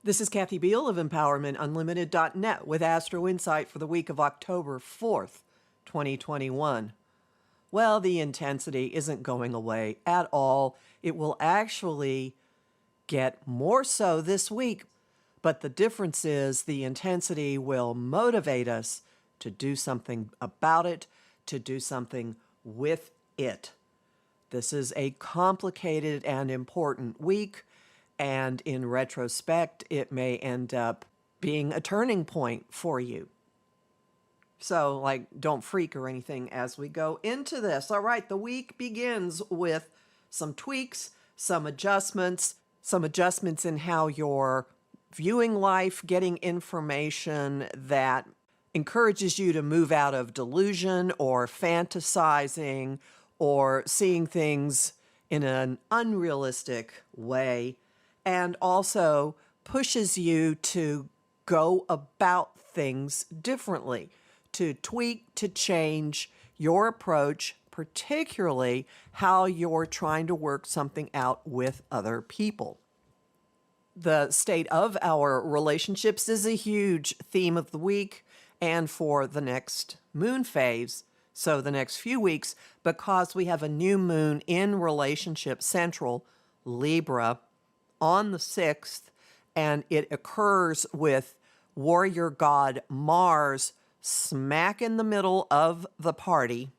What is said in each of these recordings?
This is Kathy Biehl of EmpowermentUnlimited.net with Astro-Insight for the week of October 4th, 2021. Well, the intensity isn't going away at all. It will actually get more so this week, but the difference is the intensity will motivate us to do something about it, to do something with it. This is a complicated and important week, and in retrospect, it may end up being a turning point for you. So, don't freak or anything as we go into this. All right, the week begins with some tweaks, some adjustments in how you're viewing life, getting information that encourages you to move out of delusion or fantasizing or seeing things in an unrealistic way, and also pushes you to go about things differently, to tweak, to change your approach, particularly how you're trying to work something out with other people. The state of our relationships is a huge theme of the week and for the next moon phase, so the next few weeks, because we have a new moon in relationship central, Libra, on the 6th, and it occurs with warrior god Mars smack in the middle of the party,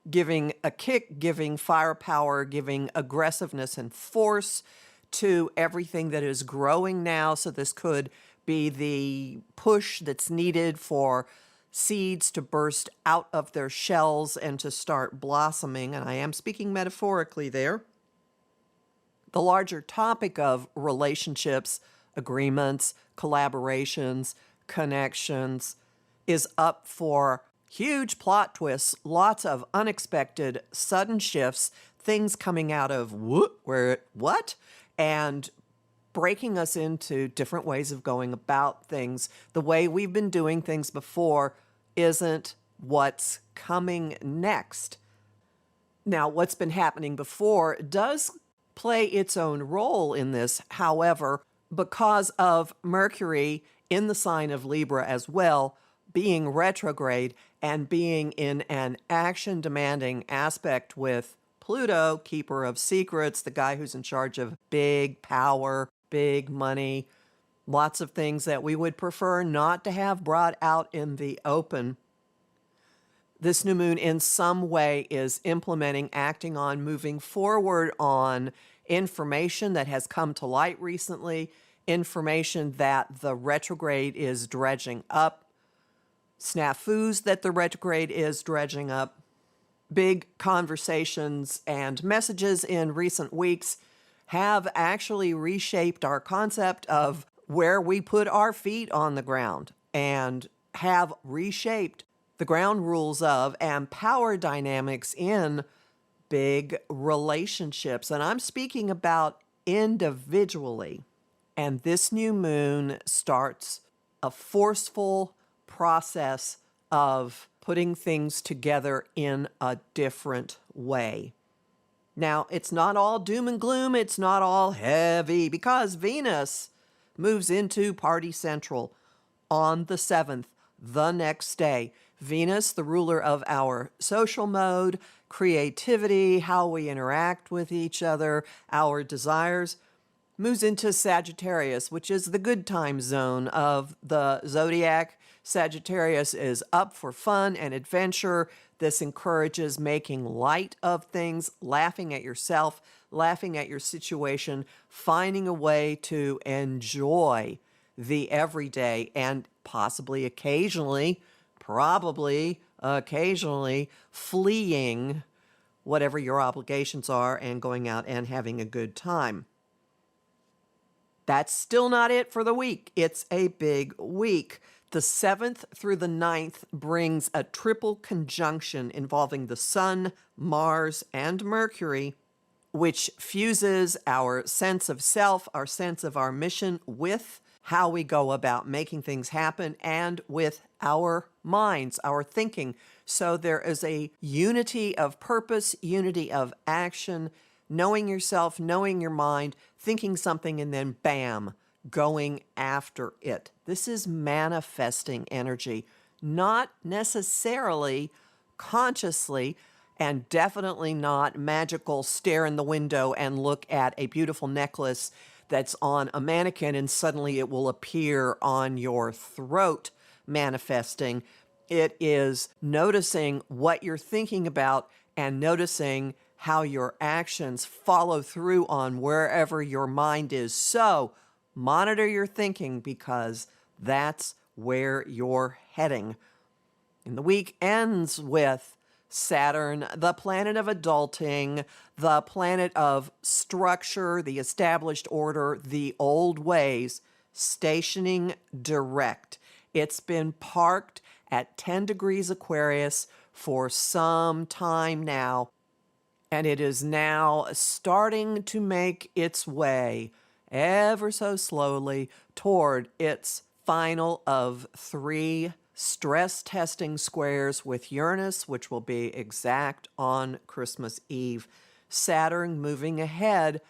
giving a kick, giving firepower, giving aggressiveness and force to everything that is growing now. So this could be the push that's needed for seeds to burst out of their shells and to start blossoming, and I am speaking metaphorically there. The larger topic of relationships, agreements, collaborations, connections is up for huge plot twists, lots of unexpected sudden shifts, things coming out of what, and breaking us into different ways of going about things. The way we've been doing things before isn't what's coming next. Now, what's been happening before does play its own role in this. However, because of Mercury in the sign of Libra as well, being retrograde and being in an action-demanding aspect with Pluto, keeper of secrets, the guy who's in charge of big power, big money, lots of things that we would prefer not to have brought out in the open. This new moon in some way is implementing, acting on, moving forward on information that has come to light recently, information that the retrograde is dredging up, snafus that the retrograde is dredging up, big conversations and messages in recent weeks have actually reshaped our concept of where we put our feet on the ground and have reshaped the ground rules of and power dynamics in big relationships. And I'm speaking about individually. And this new moon starts a forceful process of putting things together in a different way. Now, it's not all doom and gloom. It's not all heavy because Venus moves into Party Central on the 7th, the next day. Venus, the ruler of our social mode, creativity, how we interact with each other, our desires, moves into Sagittarius, which is the good time zone of the zodiac. Sagittarius is up for fun and adventure. This encourages making light of things, laughing at yourself, laughing at your situation, finding a way to enjoy the everyday and possibly occasionally, probably occasionally, fleeing whatever your obligations are and going out and having a good time. That's still not it for the week. It's a big week. The 7th through the 9th brings a triple conjunction involving the Sun, Mars, and Mercury, which fuses our sense of self, our sense of our mission with how we go about making things happen and with our minds, our thinking. So there is a unity of purpose, unity of action, knowing yourself, knowing your mind, thinking something, and then bam, going after it. This is manifesting energy, not necessarily consciously, and definitely not magical stare in the window and look at a beautiful necklace that's on a mannequin and suddenly it will appear on your throat manifesting. It is noticing what you're thinking about and noticing how your actions follow through on wherever your mind is. So monitor your thinking because that's where you're heading. And the week ends with Saturn, the planet of adulting, the planet of structure, the established order, the old ways, stationing direct. It's been parked at 10 degrees Aquarius for some time now, and it is now starting to make its way ever so slowly toward its final of 3 stress testing squares with Uranus, which will be exact on Christmas Eve. Saturn moving ahead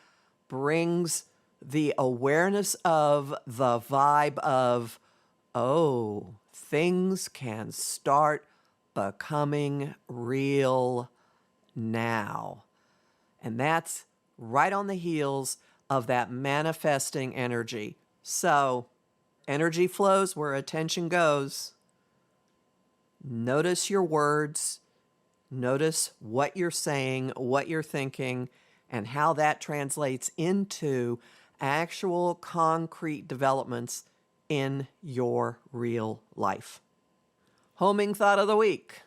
brings the awareness of the vibe of, oh, things can start becoming real now. And that's right on the heels of that manifesting energy. So, energy flows where attention goes. Notice your words, notice what you're saying, what you're thinking, and how that translates into actual concrete developments in your real life. Homing thought of the week.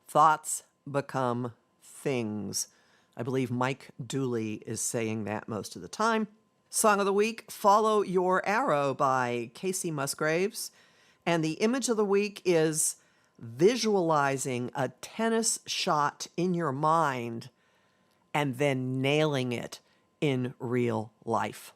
Thoughts become things. I believe Mike Dooley is saying that most of the time. Song of the week, Follow Your Arrow by Casey Musgraves. And the image of the week is visualizing a tennis shot in your mind and then nailing it in real life.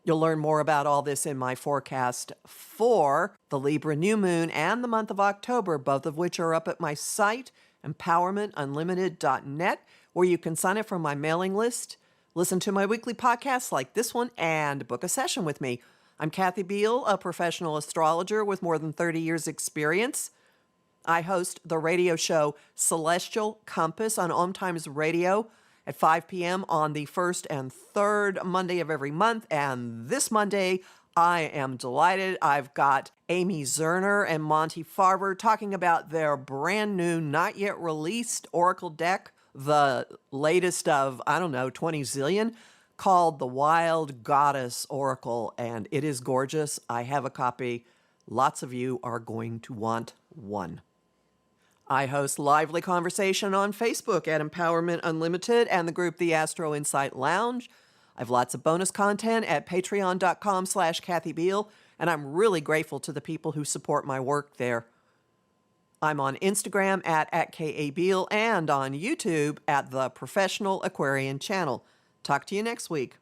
You'll learn more about all this in my forecast for the Libra new moon and the month of October, both of which are up at my site, empowermentunlimited.net, where you can sign up for my mailing list, listen to my weekly podcasts like this one, and book a session with me. I'm Kathy Biehl, a professional astrologer with more than 30 years' experience. I host the radio show Celestial Compass on Om Times Radio at 5 p.m. on the first and third Monday of every month. And this Monday, I am delighted. I've got Amy Zerner and Monty Farber talking about their brand new, not yet released Oracle deck, the latest of, 20 zillion, called the Wild Goddess Oracle, and it is gorgeous. I have a copy. Lots of you are going to want one. I host lively conversation on Facebook at Empowerment Unlimited and the group The Astro-Insight Lounge. I have lots of bonus content at patreon.com/Kathy Biehl, and I'm really grateful to the people who support my work there. I'm on Instagram at @KABiehl and on YouTube at The Professional Aquarian Channel. Talk to you next week.